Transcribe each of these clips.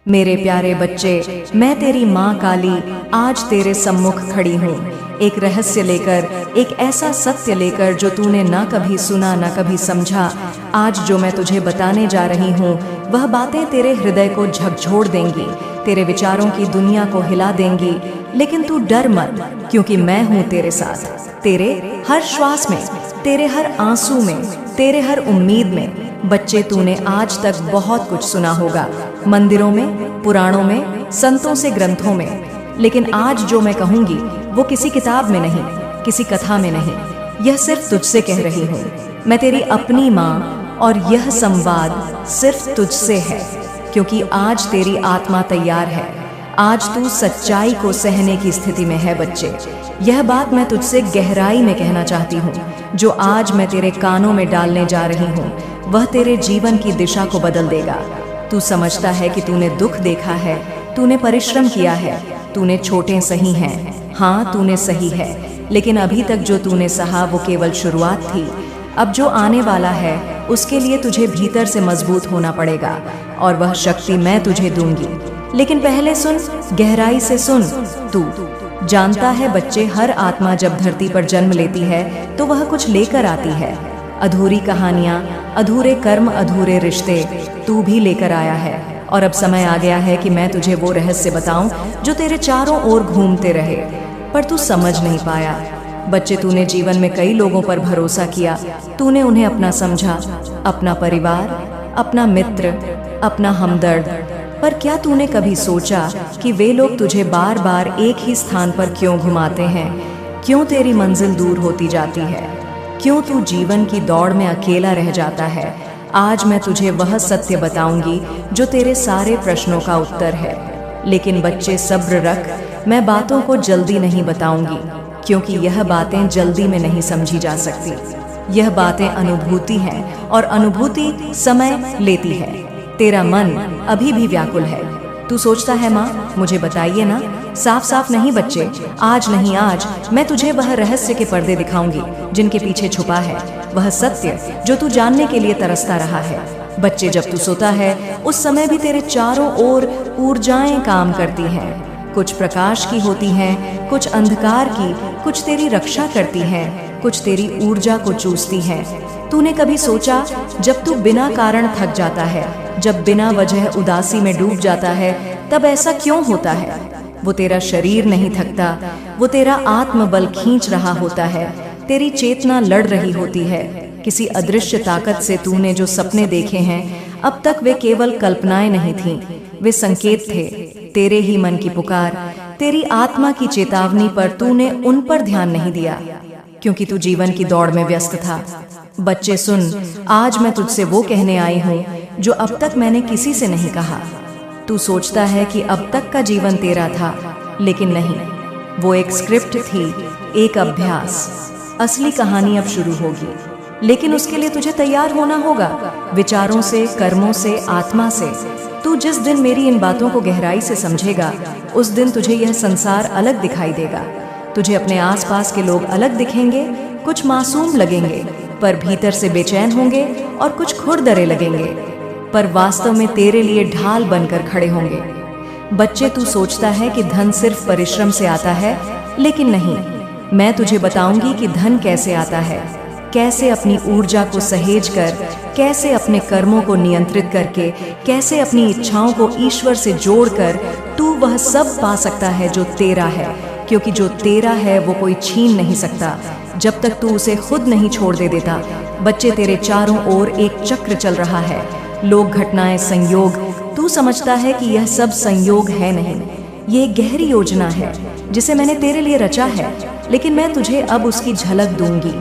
मेरे प्यारे बच्चे, मैं तेरी माँ काली आज तेरे सम्मुख खड़ी हूँ, एक रहस्य लेकर, एक ऐसा सत्य लेकर जो तूने ना कभी सुना ना कभी समझा। आज जो मैं तुझे बताने जा रही हूँ वह बातें तेरे हृदय को झकझोर देंगी, तेरे विचारों की दुनिया को हिला देंगी। लेकिन तू डर मत, क्योंकि मैं हूँ तेरे साथ, तेरे हर श्वास में, तेरे हर आंसू में, तेरे हर उम्मीद में। बच्चे, तूने आज तक बहुत कुछ सुना होगा, मंदिरों में, पुराणों में, संतों से ग्रंथों में, लेकिन आज जो मैं कहूँगी वो किसी किताब में नहीं, किसी कथा में नहीं, यह सिर्फ तुझसे कह रही हूँ। मैं तेरी अपनी माँ, और यह संवाद सिर्फ तुझसे है, क्योंकि आज तेरी आत्मा तैयार है। आज तू सच्चाई को सहने की स्थिति में है। बच्चे, यह बात मैं तुझसे गहराई में कहना चाहती हूँ। जो आज मैं तेरे कानों में डालने जा रही हूँ वह तेरे जीवन की दिशा को बदल देगा। तू समझता है कि तूने दुख देखा है, तूने परिश्रम किया है, तूने छोटे सही हैं, हाँ तूने सही है, लेकिन अभी तक जो तूने सहा वो केवल शुरुआत थी। अब जो आने वाला है उसके लिए तुझे भीतर से मजबूत होना पड़ेगा, और वह शक्ति मैं तुझे दूंगी। लेकिन पहले सुन, गहराई से सुन। तू जानता है बच्चे, हर आत्मा जब धरती पर जन्म लेती है तो वह कुछ लेकर आती है। अधूरी कहानियाँ, अधूरे कर्म, अधूरे रिश्ते तू भी लेकर आया है। और अब समय आ गया है कि मैं तुझे वो रहस्य बताऊं जो तेरे चारों ओर घूमते रहे, पर तू समझ नहीं पाया। बच्चे, तूने जीवन में कई लोगों पर भरोसा किया, तूने उन्हें अपना समझा, अपना परिवार, अपना मित्र, अपना हमदर्द, पर क्या तूने कभी सोचा कि वे लोग तुझे बार बार एक ही स्थान पर क्यों घुमाते हैं? क्यों तेरी मंजिल दूर होती जाती है? क्यों तू जीवन की दौड़ में अकेला रह जाता है? आज मैं तुझे वह सत्य बताऊंगी जो तेरे सारे प्रश्नों का उत्तर है। लेकिन बच्चे, सब्र रख, मैं बातों को जल्दी नहीं बताऊंगी, क्योंकि यह बातें जल्दी में नहीं समझी जा सकती। यह बातें अनुभूति हैं, और अनुभूति समय लेती है। तेरा मन अभी भी व्याकुल है। तू सोचता है माँ मुझे बताइए ना। साफ साफ नहीं बच्चे, आज नहीं, आज मैं तुझे वह रहस्य के पर्दे दिखाऊंगी जिनके पीछे छुपा है वह सत्य जो तू जानने के लिए तरसता रहा है। बच्चे, जब तू सोता है उस समय भी तेरे चारों ओर ऊर्जाएं काम करती हैं। कुछ प्रकाश की होती हैं, कुछ अंधकार की, कुछ तेरी रक्षा करती हैं, कुछ तेरी ऊर्जा को चूसती हैं। तूने कभी सोचा, जब तू बिना कारण थक जाता है, जब बिना वजह उदासी में डूब जाता है, तब ऐसा क्यों होता है? वो तेरा शरीर नहीं थकता, वो तेरा आत्मबल खींच रहा होता है, तेरी चेतना लड़ रही होती है। किसी अदृश्य ताकत से तूने जो सपने देखे हैं अब तक वे केवल कल्पनाएं नहीं थीं, वे संकेत थे, तेरे ही मन की पुकार, तेरी आत्मा की चेतावनी, पर तूने उन पर ध्यान नहीं दिया, क्योंकि तू जीवन की दौड़ में व्यस्त था। बच्चे सुन, आज मैं तुझसे वो कहने आई हूँ जो अब तक मैंने किसी से नहीं कहा। तू सोचता है कि अब तक का जीवन तेरा था, लेकिन नहीं, वो एक स्क्रिप्ट थी, एक अभ्यास। असली कहानी अब शुरू होगी, लेकिन उसके लिए तुझे तैयार होना होगा, विचारों से, कर्मों से, आत्मा से। तू जिस दिन मेरी इन बातों को गहराई से समझेगा उस दिन तुझे यह संसार अलग दिखाई देगा। तुझे अपने आसपास के लोग अलग दिखेंगे, कुछ मासूम लगेंगे पर भीतर से बेचैन होंगे, और कुछ खुरदरे लगेंगे पर वास्तव में तेरे लिए ढाल बनकर खड़े होंगे। बच्चे, तू सोचता है कि धन सिर्फ परिश्रम से आता है, लेकिन नहीं। मैं तुझे बताऊंगी कि धन कैसे आता है, कैसे अपनी ऊर्जा को सहेज कर, कैसे अपने कर्मों को नियंत्रित करके, कैसे अपनी इच्छाओं को ईश्वर से जोड़कर तू वह सब पा सकता है जो तेरा है, क्योंकि जो तेरा है वो कोई छीन नहीं सकता जब तक तू उसे खुद नहीं छोड़ दे देता। बच्चे, तेरे चारों ओर एक चक्र चल रहा है, लोग, घटनाएं, संयोग। तू समझता है कि यह सब संयोग है, नहीं, ये एक गहरी योजना है जिसे मैंने तेरे लिए रचा है। लेकिन मैं तुझे अब उसकी झलक दूंगी,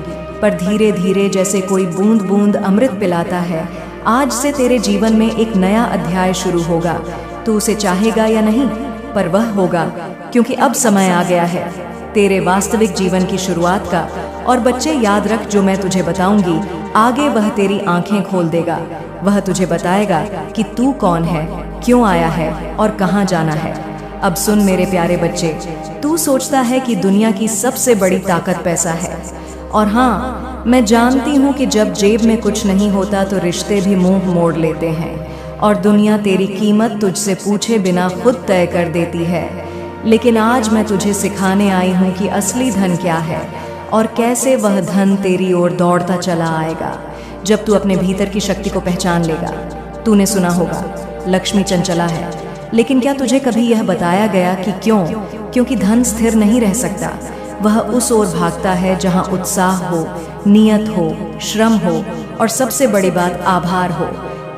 पर धीरे धीरे, जैसे कोई बूंद बूंद अमृत पिलाता है। आज से तेरे जीवन में एक नया अध्याय शुरू होगा। तू उसे चाहेगा या नहीं, पर वह होगा, क्योंकि अब समय आ गया है तेरे वास्तविक जीवन की शुरुआत का। और बच्चे, याद रख, जो मैं तुझे बताऊंगी आगे वह तेरी आंखें खोल देगा। वह तुझे बताएगा कि तू कौन है, क्यों आया है और कहाँ जाना है। अब सुन मेरे प्यारे बच्चे, तू सोचता है कि दुनिया की सबसे बड़ी ताकत पैसा है, और हाँ, मैं जानती हूँ कि जब जेब में कुछ नहीं होता तो रिश्ते भी मुंह मोड़ लेते हैं, और दुनिया तेरी कीमत तुझसे पूछे बिना खुद तय कर देती है। लेकिन आज मैं तुझे सिखाने आई हूँ कि असली धन क्या है और कैसे वह धन तेरी ओर दौड़ता चला आएगा जब तू अपने भीतर की शक्ति को पहचान लेगा। तूने सुना होगा लक्ष्मी चंचला है, लेकिन क्या तुझे कभी यह बताया गया कि क्यों? क्योंकि धन स्थिर नहीं रह सकता। वह उस ओर भागता है जहां उत्साह हो, नियत हो, श्रम हो और सबसे बड़ी बात आभार हो।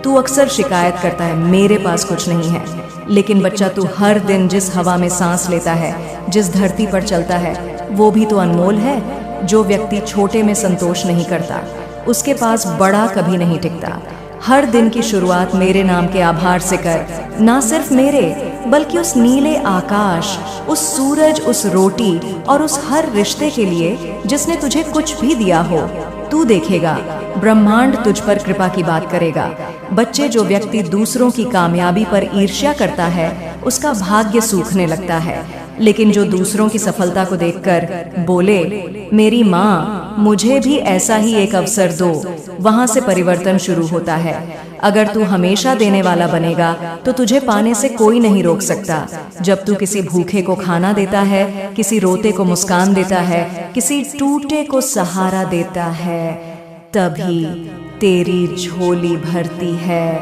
तू अक्सर शिकायत करता है मेरे पास कुछ नहीं है, लेकिन बच्चा तू हर दिन जिस हवा में सांस लेता है, जिस धरती पर चलता है, वो भी तो अनमोल है। जो व्यक्ति छोटे में संतोष नहीं करता उसके पास बड़ा कभी नहीं टिकता। हर दिन की शुरुआत मेरे नाम के आभार से कर, ना सिर्फ मेरे बल्कि उस नीले आकाश, उस सूरज, उस रोटी और उस हर रिश्ते के लिए जिसने तुझे कुछ भी दिया हो। तू देखेगा ब्रह्मांड तुझ पर कृपा की बात करेगा। बच्चे, जो व्यक्ति दूसरों की कामयाबी पर ईर्ष्या करता है उसका भाग्य सूखने लगता है, लेकिन जो दूसरों की सफलता को देखकर बोले मेरी माँ मुझे भी ऐसा ही एक अवसर दो, वहां से परिवर्तन शुरू होता है। अगर तू हमेशा देने वाला बनेगा तो तुझे पाने से कोई नहीं रोक सकता। जब तू किसी भूखे को खाना देता है, किसी रोते को मुस्कान देता है, किसी टूटे को सहारा देता है, तभी तेरी झोली भरती है।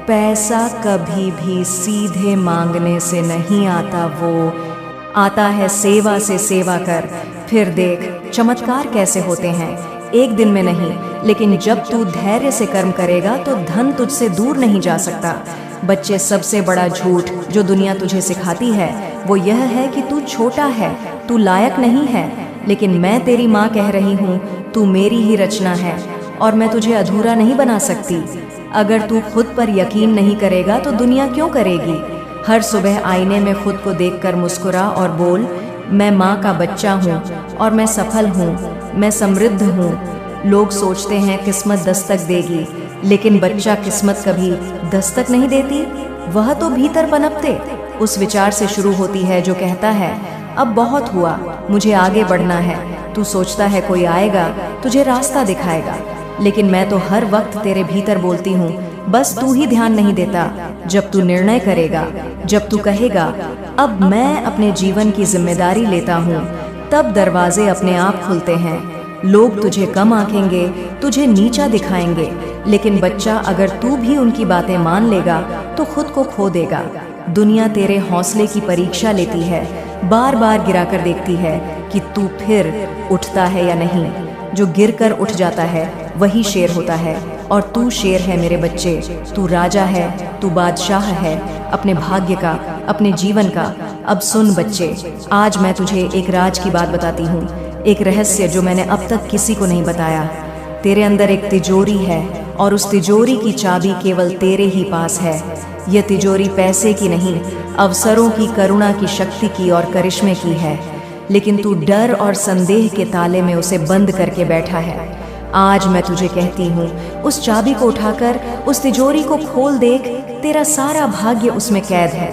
पैसा कभी भी सीधे मांगने से नहीं आता, वो आता है सेवा से। सेवा कर, फिर देख चमत्कार कैसे होते हैं। एक दिन में नहीं, लेकिन जब तू धैर्य से कर्म करेगा तो धन तुझसे दूर नहीं जा सकता। बच्चे, सबसे बड़ा झूठ जो दुनिया तुझे सिखाती है वो यह है कि तू छोटा है, तू लायक नहीं है। लेकिन मैं तेरी माँ कह रही हूँ, तू मेरी ही रचना है और मैं तुझे अधूरा नहीं बना सकती। अगर तू खुद पर यकीन नहीं करेगा तो दुनिया क्यों करेगी? हर सुबह आईने में खुद को देखकर मुस्कुरा और बोल, मैं माँ का बच्चा हूँ और मैं सफल हूँ, मैं समृद्ध हूँ। लोग सोचते हैं किस्मत दस्तक देगी, लेकिन बच्चा किस्मत कभी दस्तक नहीं देती, वह तो भीतर पनपते उस विचार से शुरू होती है जो कहता है अब बहुत हुआ, मुझे आगे बढ़ना है। तू सोचता है कोई आएगा तुझे रास्ता दिखाएगा, लेकिन मैं तो हर वक्त तेरे भीतर बोलती हूँ, बस तू ही ध्यान नहीं देता। जब तू निर्णय करेगा, जब तू कहेगा अब मैं अपने जीवन की जिम्मेदारी लेता हूँ, तब दरवाजे अपने आप खुलते हैं। लोग तुझे कम आंकेंगे, तुझे नीचा दिखाएंगे, लेकिन बच्चा अगर तू भी उनकी बातें मान लेगा तो खुद को खो देगा। दुनिया तेरे हौसले की परीक्षा लेती है, बार बार गिरा कर देखती है कि तू फिर उठता है या नहीं। जो गिर कर उठ जाता है वही शेर होता है, और तू शेर है मेरे बच्चे। तू राजा है, तू बादशाह है अपने भाग्य का, अपने जीवन का। अब सुन बच्चे, आज मैं तुझे एक राज की बात बताती हूँ, एक रहस्य जो मैंने अब तक किसी को नहीं बताया। तेरे अंदर एक तिजोरी है और उस तिजोरी की चाबी केवल तेरे ही पास है। यह तिजोरी पैसे की नहीं, अवसरों की, करुणा की, शक्ति की और करिश्मे की है, लेकिन तू डर और संदेह के ताले में उसे बंद करके बैठा है। आज मैं तुझे कहती हूँ, उस चाबी को उठाकर उस तिजोरी को खोल देख, तेरा सारा भाग्य उसमें कैद है।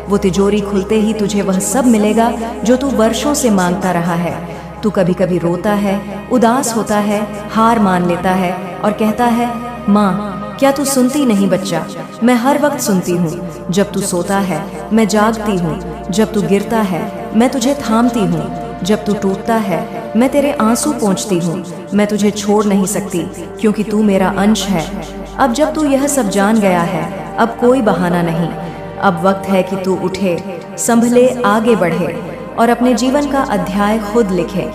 वो तिजोरी खुलते ही तुझे वह सब मिलेगा जो तू वर्षों से मांगता रहा है। तू कभी कभी रोता है, उदास होता है, हार मान लेता है और कहता है, माँ क्या तू सुनती नहीं बच्चा? मैं हर वक्त सुनती हूँ। जब तू सोता है मैं जागती हूँ, जब तू गिरता है मैं तुझे थामती हूँ, जब तू टूटता है मैं तेरे आंसू पोंछती हूँ। मैं तुझे छोड़ नहीं सकती क्योंकि तू मेरा अंश है। अब जब तू यह सब जान गया है, अब कोई बहाना नहीं। अब वक्त है कि तू उठे, संभले, आगे बढ़े और अपने जीवन का अध्याय खुद लिखे।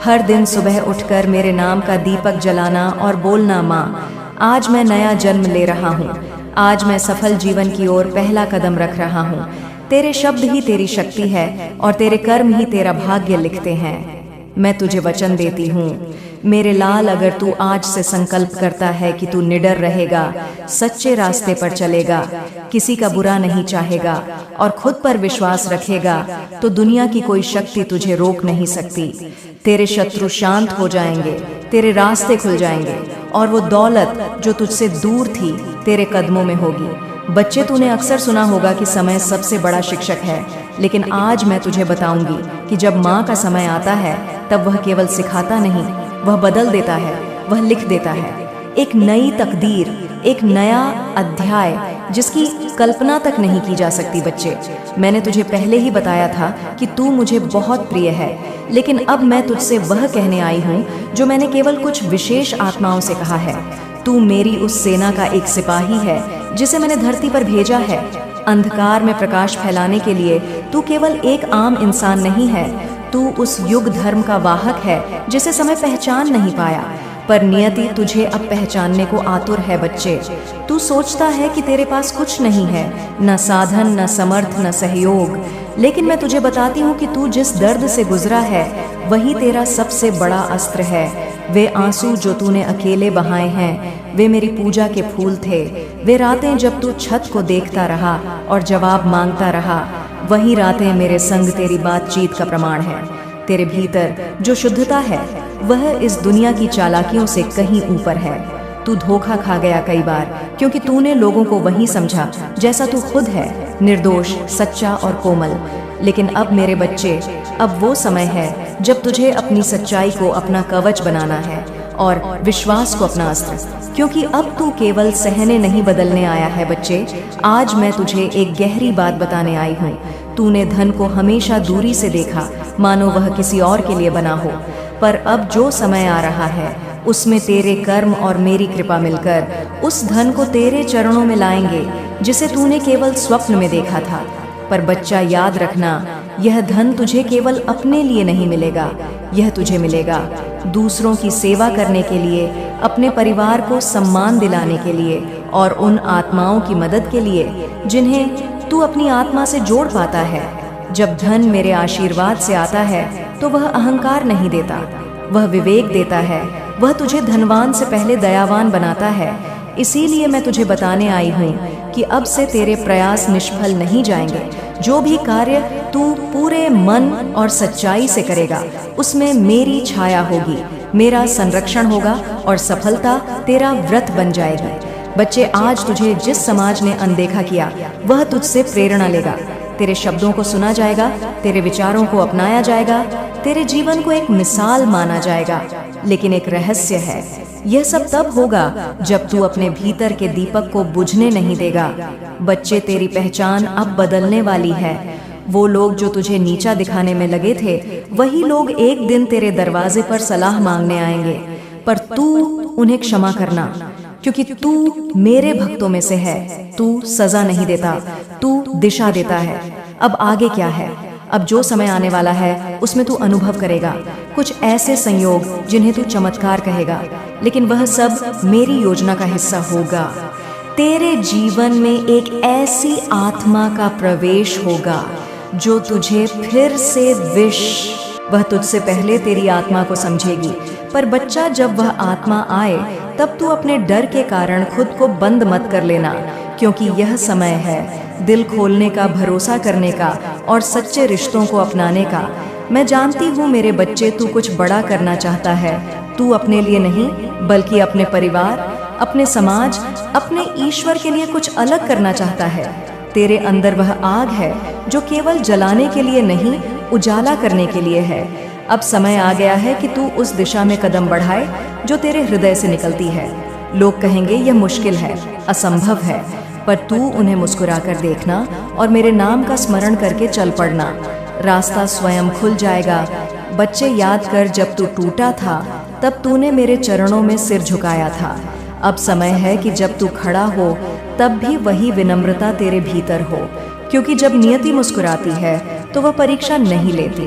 हर दिन सुबह उठकर मेरे नाम का दीपक जलाना और बोलना, माँ आज मैं नया जन्म ले रहा हूँ, आज मैं सफल जीवन की ओर पहला कदम रख रहा हूँ। तेरे शब्द ही तेरी शक्ति है और तेरे कर्म ही तेरा भाग्य लिखते हैं। मैं तुझे वचन देती हूँ मेरे लाल, अगर तू आज से संकल्प करता है कि तू निडर रहेगा, सच्चे रास्ते पर चलेगा, किसी का बुरा नहीं चाहेगा और खुद पर विश्वास रखेगा, तो दुनिया की कोई शक्ति तुझे रोक नहीं सकती। तेरे शत्रु शांत हो जाएंगे, तेरे रास्ते खुल जाएंगे और वो दौलत जो तुझसे दूर थी तेरे कदमों में होगी। बच्चे, तूने अक्सर सुना होगा कि समय सबसे बड़ा शिक्षक है, लेकिन आज मैं तुझे बताऊंगी कि जब माँ का समय आता है तब वह केवल सिखाता नहीं, वह बदल देता है, वह लिख देता है। एक नई तकदीर, एक नया अध्याय जिसकी कल्पना तक नहीं की जा सकती। बच्चे, मैंने तुझे पहले ही बताया था कि तू मुझे बहुत प्रिय है, लेकिन अब मैं तुझसे वह कहने आई हूँ जो मैंने केवल कुछ विशेष आत्माओं से कहा है। तू मेरी उस सेना का एक सिपाही है जिसे मैंने धरती पर भेजा है। अंधकार में प्रकाश फैलाने के लिए तू केवल एक आम इंसान नहीं है, तू उस युग धर्म का वाहक है जिसे समय पहचान नहीं पाया, पर नियति तुझे अब पहचानने को आतुर है। बच्चे, तू सोचता है कि तेरे पास कुछ नहीं है, न साधन, न समर्थ, न सहयोग, लेकिन मैं तुझे बताती हूँ कि तू जिस दर्द से गुजरा है वही तेरा सबसे बड़ा अस्त्र है। वे आंसू जो तूने अकेले बहाए हैं, वे मेरी पूजा के फूल थे। वे रातें जब तू छत को देखता रहा और जवाब मांगता रहा, वही रातें मेरे संग तेरी बातचीत का प्रमाण है। तेरे भीतर जो शुद्धता है वह इस दुनिया की चालाकियों से कहीं ऊपर है। तू धोखा खा गया कई बार, क्योंकि तूने लोगों को वही समझा जैसा तू खुद है, निर्दोष, सच्चा और कोमल। लेकिन अब मेरे बच्चे, अब वो समय है जब तुझे अपनी सच्चाई को अपना कवच बनाना है और विश्वास को अपना अस्त्र, क्योंकि अब तू केवल सहने नहीं बदलने आया है। बच्चे, आज मैं तुझे एक गहरी बात बताने आई हूँ। तूने धन को हमेशा दूरी से देखा, मानो वह किसी और के लिए बना हो, पर अब जो समय आ रहा है उसमें तेरे कर्म और मेरी कृपा मिलकर उस धन को तेरे चरणों में लाएंगे जिसे तूने केवल स्वप्न में देखा था। पर बच्चा, याद रखना, यह धन तुझे केवल अपने लिए नहीं मिलेगा, यह तुझे मिलेगा दूसरों की सेवा करने के लिए, अपने परिवार को सम्मान दिलाने के लिए और उन आत्माओं की मदद के लिए जिन्हें तू अपनी आत्मा से जोड़ पाता है। जब धन मेरे आशीर्वाद से आता है तो वह अहंकार नहीं देता, वह विवेक देता है। वह तुझे धनवान से पहले दयावान बनाता है। इसीलिए मैं तुझे बताने आई हूँ कि अब से तेरे प्रयास निष्फल नहीं जाएंगे। जो भी कार्य तू पूरे मन और सच्चाई से करेगा उसमें मेरी छाया होगी, मेरा संरक्षण होगा और सफलता तेरा व्रत बन जाएगी। बच्चे, आज तुझे जिस समाज ने अनदेखा किया वह तुझसे प्रेरणा लेगा। तेरे शब्दों को सुना जाएगा, तेरे विचारों को अपनाया जाएगा, तेरे जीवन को एक मिसाल माना जाएगा। लेकिन एक रहस्य है, यह सब तब होगा जब तू अपने भीतर के दीपक को बुझने नहीं देगा। बच्चे, तेरी पहचान अब बदलने वाली है। वो लोग जो तुझे नीचा दिखाने में लगे थे, वही लोग एक दिन तेरे दरवाजे पर सलाह मांगने आएंगे, पर तू उन्हें क्षमा करना, क्योंकि तू मेरे भक्तों में से है। तू सजा नहीं देता, तू दिशा देता है। अब आगे क्या है? अब जो समय आने वाला है उसमें तू अनुभव करेगा कुछ ऐसे संयोग जिन्हें तू चमत्कार कहेगा, लेकिन वह सब मेरी योजना का हिस्सा होगा। तेरे जीवन में एक ऐसी आत्मा का प्रवेश होगा जो तुझे फिर से वह तुझसे पहले तेरी आत्मा को समझेगी। पर बच्चा, जब वह आत्मा आए तब तू अपने डर के कारण खुद को बंद मत कर लेना, क्योंकि यह समय है दिल खोलने का, भरोसा करने का और सच्चे रिश्तों को अपनाने का। मैं जानती हूँ मेरे बच्चे, तू कुछ बड़ा करना चाहता है। तू अपने लिए नहीं, बल्कि अपने परिवार, अपने समाज, अपने ईश्वर के लिए कुछ अलग करना चाहता है। तेरे अंदर वह आग है जो केवल जलाने के लिए नहीं, उजाला करने के लिए है। अब समय आ गया है कि तू उस दिशा में कदम बढ़ाए जो तेरे हृदय से निकलती है। लोग कहेंगे यह मुश्किल है, असंभव है, पर तू उन्हें मुस्कुराकर देखना और मेरे नाम का स्मरण करके चल पड़ना। रास्ता स्वयं खुल जाएगा। बच्चे, याद कर, जब तू टूटा था तब तूने मेरे चरणों में सिर झुकाया था। अब समय है कि जब तू खड़ा हो तब भी वही विनम्रता तेरे भीतर हो, क्योंकि जब नियति मुस्कुराती है तो वह परीक्षा नहीं लेती,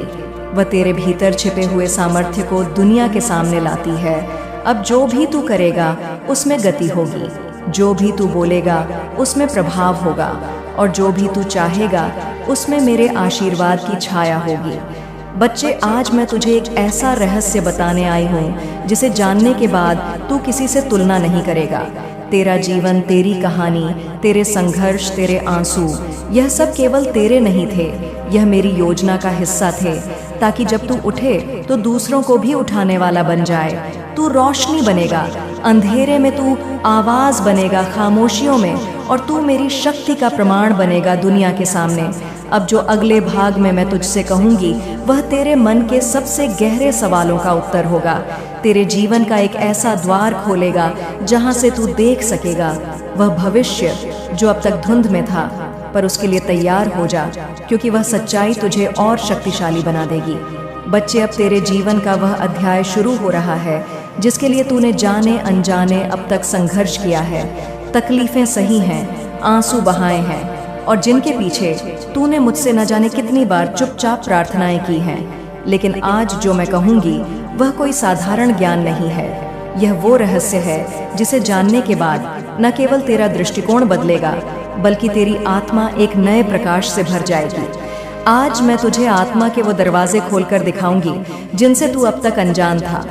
वह तेरे भीतर छिपे हुए सामर्थ्य को दुनिया के सामने लाती है। अब जो भी तू करेगा उसमें गति होगी, जो भी तू बोलेगा उसमें प्रभाव होगा, और जो भी तू चाहेगा उसमें मेरे आशीर्वाद की छाया होगी। बच्चे, आज मैं तुझे एक ऐसा रहस्य बताने आई हूँ जिसे जानने के बाद तू किसी से तुलना नहीं करेगा। तेरा जीवन, तेरी कहानी, तेरे संघर्ष, तेरे आंसू, यह सब केवल तेरे नहीं थे, यह मेरी योजना का हिस्सा थे, ताकि जब तू उठे तो दूसरों को भी उठाने वाला बन जाए। तू रोशनी बनेगा, अंधेरे में तू आवाज बनेगा, खामोशियों में, और तू मेरी शक्ति का प्रमाण बनेगा दुनिया के सामने। अब जो अगले भाग में मैं तुझसे कहूँगी वह तेरे मन के सबसे गहरे सवालों का उत्तर होगा। तेरे जीवन का एक ऐसा द्वार खोलेगा जहां से तू देख सकेगा वह भविष्य जो अब तक धुंध में था। पर उसके लिए तैयार हो जा, क्योंकि वह सच्चाई तुझे और शक्तिशाली बना देगी। बच्चे, अब तेरे जीवन का वह अध्याय शुरू हो रहा है जिसके लिए तूने जाने अनजाने अब तक संघर्ष किया है। तकलीफें सही हैं, आंसू बहाए हैं, और जिनके पीछे तूने मुझसे न जाने कितनी बार चुपचाप प्रार्थनाएं की हैं। लेकिन आज जो मैं कहूँगी वह कोई साधारण ज्ञान नहीं है। यह वो रहस्य है जिसे जानने के बाद न केवल तेरा दृष्टिकोण बदलेगा, बल्कि तेरी आत्मा एक नए प्रकाश से भर जाएगी। आज मैं तुझे आत्मा के वो दरवाजे खोलकर दिखाऊंगी जिनसे तू अब तक अनजान था।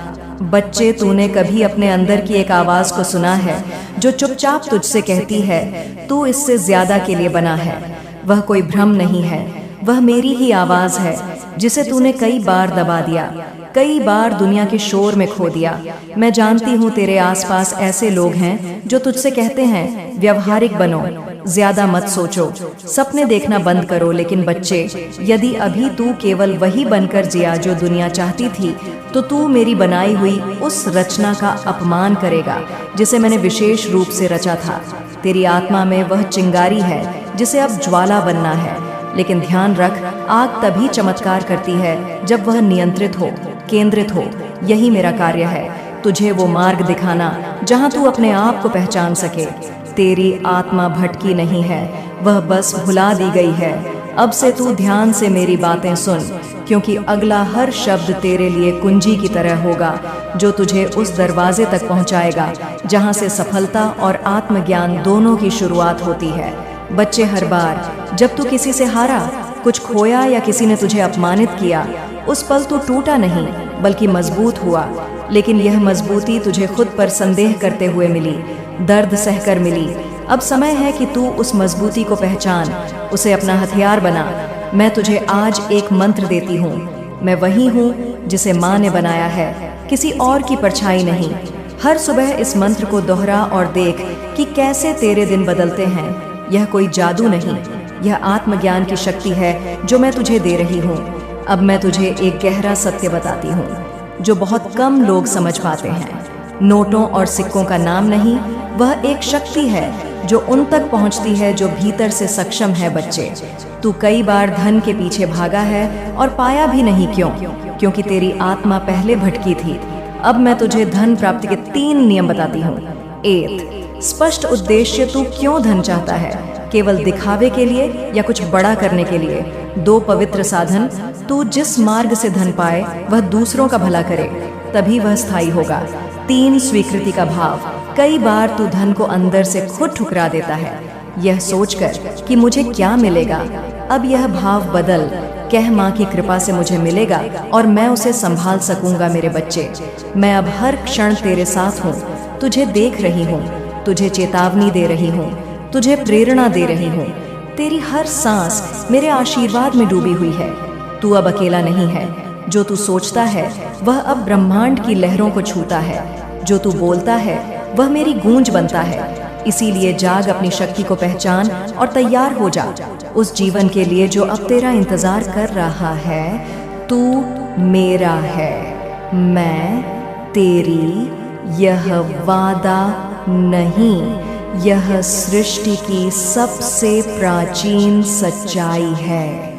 बच्चे, तूने कभी अपने अंदर की एक आवाज को सुना है जो चुपचाप तुझसे कहती है तू इससे ज्यादा के लिए बना है। वह कोई भ्रम नहीं है, वह मेरी ही आवाज है जिसे तूने कई बार दबा दिया, कई बार दुनिया के शोर में खो दिया। मैं जानती हूँ तेरे आसपास ऐसे लोग हैं जो तुझसे कहते हैं व्यवहारिक बनो, ज्यादा मत सोचो, सपने देखना बंद करो। लेकिन बच्चे, यदि अभी तू केवल वही बनकर जिया जो दुनिया चाहती थी, तो तू मेरी बनाई हुई उस रचना का अपमान करेगा जिसे मैंने विशेष रूप से रचा था। तेरी आत्मा में वह चिंगारी है जिसे अब ज्वाला बनना है। लेकिन ध्यान रख, आग तभी चमत्कार करती है जब वह नियंत्रित हो, केंद्रित हो। यही मेरा कार्य है, तुझे वो मार्ग दिखाना जहां तू अपने आप को पहचान सके। तेरी आत्मा भटकी नहीं है, वह बस भुला दी गई है। अब से तू ध्यान से मेरी बातें सुन, क्योंकि अगला हर शब्द तेरे लिए कुंजी की तरह होगा जो तुझे उस दरवाजे तक पहुंचाएगा जहां से सफलता और आत्मज्ञान दोनों की शुरुआत होती है। बच्चे, हर बार जब तू किसी से हारा, कुछ खोया या किसी ने तुझे अपमानित किया, उस पल तू टूटा नहीं बल्कि मजबूत हुआ। लेकिन यह मजबूती तुझे खुद पर संदेह करते हुए मिली, दर्द सहकर मिली। अब समय है कि तू उस मजबूती को पहचान, उसे अपना हथियार बना। मैं तुझे आज एक मंत्र देती हूँ। मैं वही हूँ जिसे माँ ने बनाया है, किसी और की परछाई नहीं। हर सुबह इस मंत्र को दोहरा और देख कि कैसे तेरे दिन बदलते हैं। यह कोई जादू नहीं, यह आत्मज्ञान की शक्ति है जो मैं तुझे दे रही हूँ। अब मैं तुझे एक गहरा सत्य बताती हूँ जो बहुत कम लोग समझ पाते हैं। नोटों और सिक्कों का नाम नहीं, वह एक शक्ति है जो उन तक पहुँचती है जो भीतर से सक्षम है। बच्चे, तू कई बार धन के पीछे भागा है और पाया भी नहीं। क्यों? क्योंकि तेरी आत्मा पहले भटकी थी। अब मैं तुझे धन प्राप्ति के 3 नियम बताती हूँ। 1, स्पष्ट उद्देश्य, तू क्यों धन चाहता है? केवल दिखावे के लिए या कुछ बड़ा करने के लिए? 2, पवित्र साधन, तू जिस मार्ग से धन पाए वह दूसरों का भला करे, तभी वह स्थायी होगा। 3, स्वीकृति का भाव, कई बार तू धन को अंदर से खुद ठुकरा देता है, यह सोचकर कि मुझे क्या मिलेगा। अब यह भाव बदल, कह माँ की कृपा से मुझे मिलेगा और मैं उसे संभाल सकूंगा। मेरे बच्चे, मैं अब हर क्षण तेरे साथ हूँ, तुझे देख रही हूँ, तुझे चेतावनी दे रही हूँ, तुझे प्रेरणा दे रही हूँ। तेरी हर सांस मेरे आशीर्वाद में डूबी हुई है। तू अब अकेला नहीं है। जो तू सोचता है वह अब ब्रह्मांड की लहरों को छूता है। जो तू बोलता है वह मेरी गूंज बनता है। इसीलिए जाग, अपनी शक्ति को पहचान और तैयार हो जा उस जीवन के लिए जो अब तेरा इंतजार कर रहा है। तू मेरा है, मैं तेरी, यह वादा नहीं, यह सृष्टि की सबसे प्राचीन सच्चाई है।